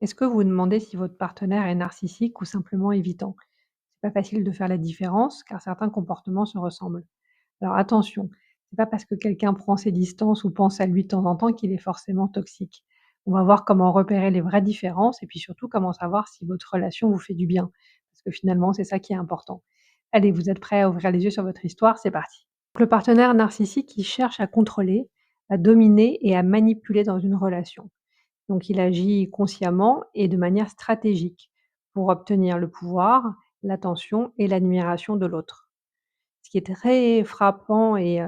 Est-ce que vous vous demandez si votre partenaire est narcissique ou simplement évitant? C'est pas facile de faire la différence car certains comportements se ressemblent. Alors attention, c'est pas parce que quelqu'un prend ses distances ou pense à lui de temps en temps qu'il est forcément toxique. On va voir comment repérer les vraies différences et puis surtout comment savoir si votre relation vous fait du bien. Parce que finalement, c'est ça qui est important. Allez, vous êtes prêts à ouvrir les yeux sur votre histoire? C'est parti. Donc, le partenaire narcissique, il cherche à contrôler, à dominer et à manipuler dans une relation. Donc il agit consciemment et de manière stratégique pour obtenir le pouvoir, l'attention et l'admiration de l'autre. Ce qui est très frappant et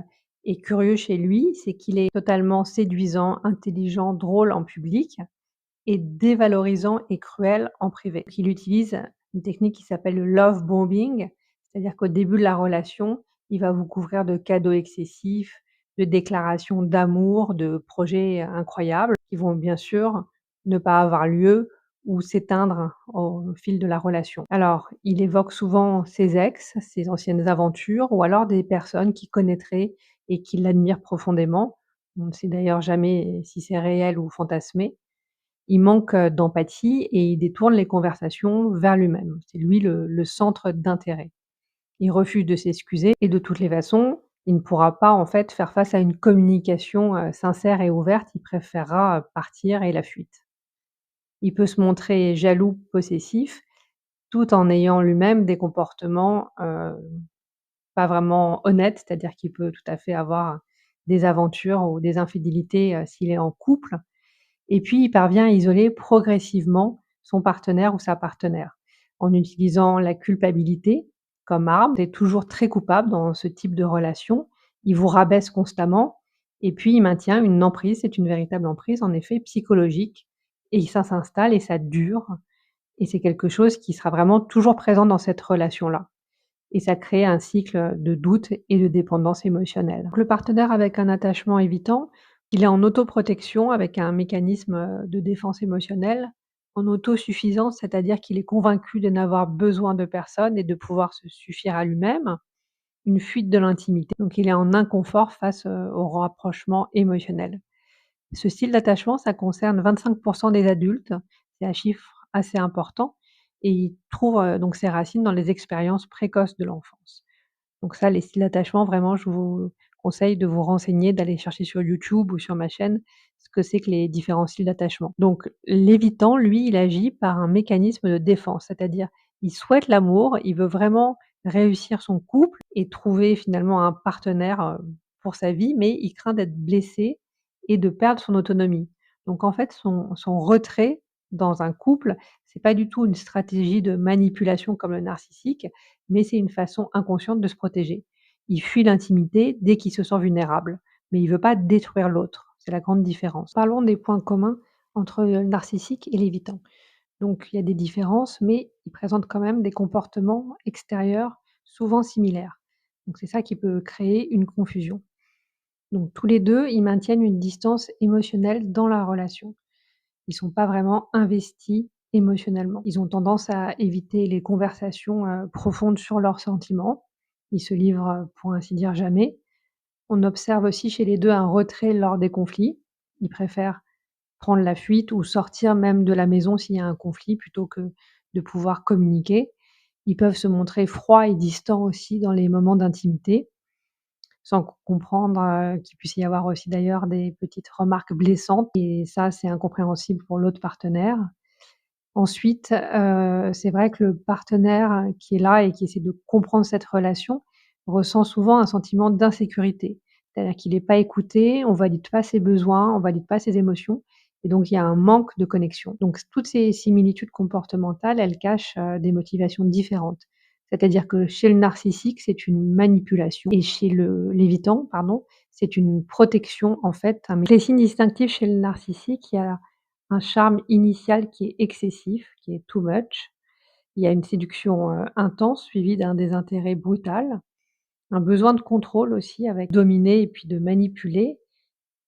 curieux chez lui, c'est qu'il est totalement séduisant, intelligent, drôle en public et dévalorisant et cruel en privé. Il utilise une technique qui s'appelle le love bombing, c'est-à-dire qu'au début de la relation, il va vous couvrir de cadeaux excessifs, de déclarations d'amour, de projets incroyables qui vont bien sûr ne pas avoir lieu ou s'éteindre au fil de la relation. Alors, il évoque souvent ses ex, ses anciennes aventures ou alors des personnes qu'il connaîtrait et qui l'admirent profondément. On ne sait d'ailleurs jamais si c'est réel ou fantasmé. Il manque, d'empathie et il détourne les conversations vers lui-même. C'est lui le centre d'intérêt. Il refuse de s'excuser et de toutes les façons, il ne pourra pas, en fait, faire face à une communication, sincère et ouverte. Il préférera, partir et la fuite. Il peut se montrer jaloux, possessif, tout en ayant lui-même des comportements, pas vraiment honnêtes, c'est-à-dire qu'il peut tout à fait avoir des aventures ou des infidélités, s'il est en couple. Et puis, il parvient à isoler progressivement son partenaire ou sa partenaire, en utilisant la culpabilité comme arme. C'est toujours très coupable dans ce type de relation. Il vous rabaisse constamment et puis il maintient une emprise, c'est une véritable emprise en effet psychologique et ça s'installe et ça dure et c'est quelque chose qui sera vraiment toujours présent dans cette relation-là et ça crée un cycle de doute et de dépendance émotionnelle. Le partenaire avec un attachement évitant, il est en autoprotection avec un mécanisme, de défense émotionnelle, en autosuffisance, c'est-à-dire qu'il est convaincu de n'avoir besoin de personne et de pouvoir se suffire à lui-même. Une fuite de l'intimité, donc il est en inconfort face, au rapprochement émotionnel. Ce style d'attachement, ça concerne 25 des adultes, c'est un chiffre assez important et il trouve, donc ses racines dans les expériences précoces de l'enfance. Donc ça, les styles d'attachement, vraiment, je vous conseille de vous renseigner, d'aller chercher sur YouTube ou sur ma chaîne ce que c'est que les différents styles d'attachement. Donc l'évitant, lui, il agit par un mécanisme de défense, c'est-à-dire il souhaite l'amour, il veut vraiment réussir son couple et trouver finalement un partenaire, pour sa vie, mais il craint d'être blessé et de perdre son autonomie. Donc en fait, son retrait dans un couple, c'est pas du tout une stratégie de manipulation comme le narcissique, mais c'est une façon inconsciente de se protéger. Il fuit l'intimité dès qu'il se sent vulnérable, mais il veut pas détruire l'autre. C'est la grande différence. Parlons des points communs entre le narcissique et l'évitant. Donc il y a des différences, mais ils présentent quand même des comportements extérieurs souvent similaires. Donc c'est ça qui peut créer une confusion. Donc tous les 2, ils maintiennent une distance émotionnelle dans la relation. Ils sont pas vraiment investis émotionnellement. Ils ont tendance à éviter les conversations, profondes sur leurs sentiments. Ils se livrent, pour ainsi dire, jamais. On observe aussi chez les 2 un retrait lors des conflits. Ils préfèrent prendre la fuite ou sortir même de la maison s'il y a un conflit plutôt que de pouvoir communiquer. Ils peuvent se montrer froids et distants aussi dans les moments d'intimité, sans comprendre, qu'il puisse y avoir aussi d'ailleurs des petites remarques blessantes et ça, c'est incompréhensible pour l'autre partenaire. Ensuite, c'est vrai que le partenaire qui est là et qui essaie de comprendre cette relation, ressent souvent un sentiment d'insécurité. C'est-à-dire qu'il est pas écouté, on valide pas ses besoins, on valide pas ses émotions et donc il y a un manque de connexion. Donc toutes ces similitudes comportementales, elles cachent, des motivations différentes. C'est-à-dire que chez le narcissique, c'est une manipulation et chez l'évitant, pardon, c'est une protection en fait, les signes distinctifs chez le narcissique, il y a un charme initial qui est excessif, qui est too much. Il y a une séduction, intense suivie d'un désintérêt brutal, un besoin de contrôle aussi avec dominer et puis de manipuler,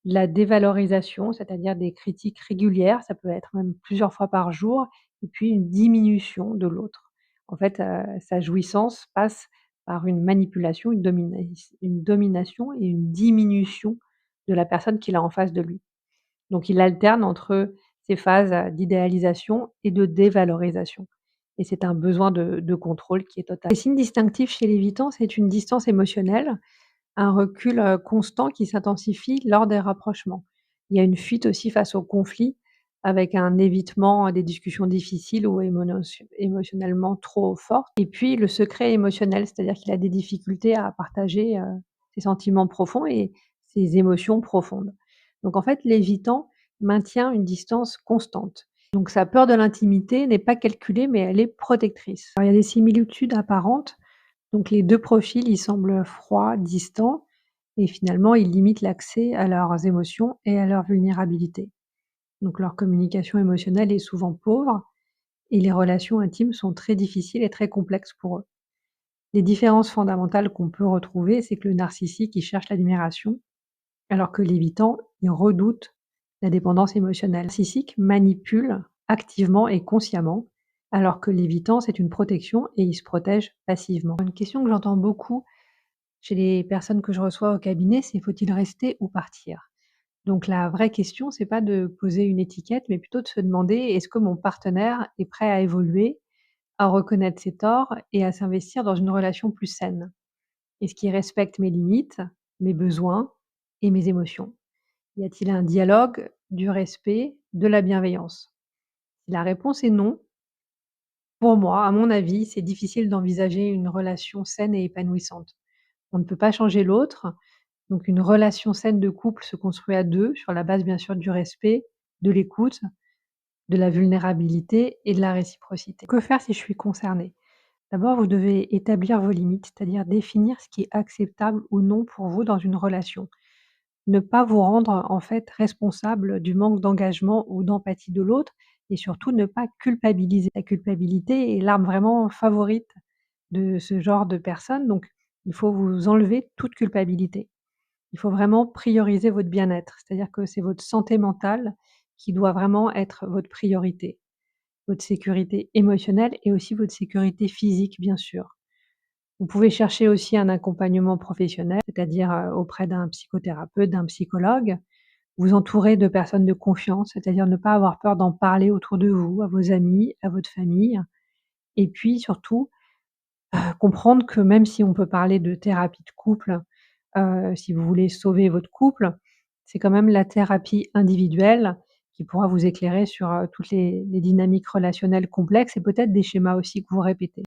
la dévalorisation, c'est-à-dire des critiques régulières, ça peut être même plusieurs fois par jour et puis une diminution de l'autre. En fait, sa jouissance passe par une manipulation, une domination et une diminution de la personne qu'il a en face de lui. Donc il alterne entre ces phases d'idéalisation et de dévalorisation. Et c'est un besoin de contrôle qui est total. Les signes distinctifs chez l'évitant, c'est une distance émotionnelle, un recul, constant qui s'intensifie lors des rapprochements. Il y a une fuite aussi face aux conflits, avec un évitement des discussions difficiles ou émotionnellement trop fortes. Et puis le secret émotionnel, c'est-à-dire qu'il a des difficultés à partager, ses sentiments profonds et ses émotions profondes. Donc en fait, l'évitant maintient une distance constante. Donc sa peur de l'intimité n'est pas calculée, mais elle est protectrice. Alors il y a des similitudes apparentes, donc les 2 profils, ils semblent froids, distants et finalement ils limitent l'accès à leurs émotions et à leur vulnérabilité. Donc leur communication émotionnelle est souvent pauvre et les relations intimes sont très difficiles et très complexes pour eux. Les différences fondamentales qu'on peut retrouver, c'est que le narcissique, il cherche l'admiration, alors que l'évitant, il redoute la dépendance émotionnelle. Le narcissique manipule activement et consciemment, alors que l'évitant, c'est une protection et il se protège passivement. Une question que j'entends beaucoup chez les personnes que je reçois au cabinet, c'est: «Faut-il rester ou partir?» Donc la vraie question, c'est pas de poser une étiquette, mais plutôt de se demander: «Est-ce que mon partenaire est prêt à évoluer, à reconnaître ses torts et à s'investir dans une relation plus saine? Est-ce qu'il respecte mes limites, mes besoins et mes émotions? Y a-t-il un dialogue, du respect, de la bienveillance?» Si la réponse est non, pour moi, à mon avis, c'est difficile d'envisager une relation saine et épanouissante. On ne peut pas changer l'autre, donc une relation saine de couple se construit à 2, sur la base bien sûr du respect, de l'écoute, de la vulnérabilité et de la réciprocité. Que faire si je suis concernée? D'abord, vous devez établir vos limites, c'est-à-dire définir ce qui est acceptable ou non pour vous dans une relation. Ne pas vous rendre en fait responsable du manque d'engagement ou d'empathie de l'autre et surtout ne pas culpabiliser. La culpabilité est l'arme vraiment favorite de ce genre de personnes, donc il faut vous enlever toute culpabilité. Il faut vraiment prioriser votre bien-être, c'est-à-dire que c'est votre santé mentale qui doit vraiment être votre priorité. Votre sécurité émotionnelle et aussi votre sécurité physique, bien sûr. Vous pouvez chercher aussi un accompagnement professionnel, c'est-à-dire, auprès d'un psychothérapeute, d'un psychologue. Vous entourer de personnes de confiance, c'est-à-dire ne pas avoir peur d'en parler autour de vous, à vos amis, à votre famille et puis surtout, comprendre que même si on peut parler de thérapie de couple, si vous voulez sauver votre couple, c'est quand même la thérapie individuelle qui pourra vous éclairer sur, toutes les dynamiques relationnelles complexes et peut-être des schémas aussi que vous répétez.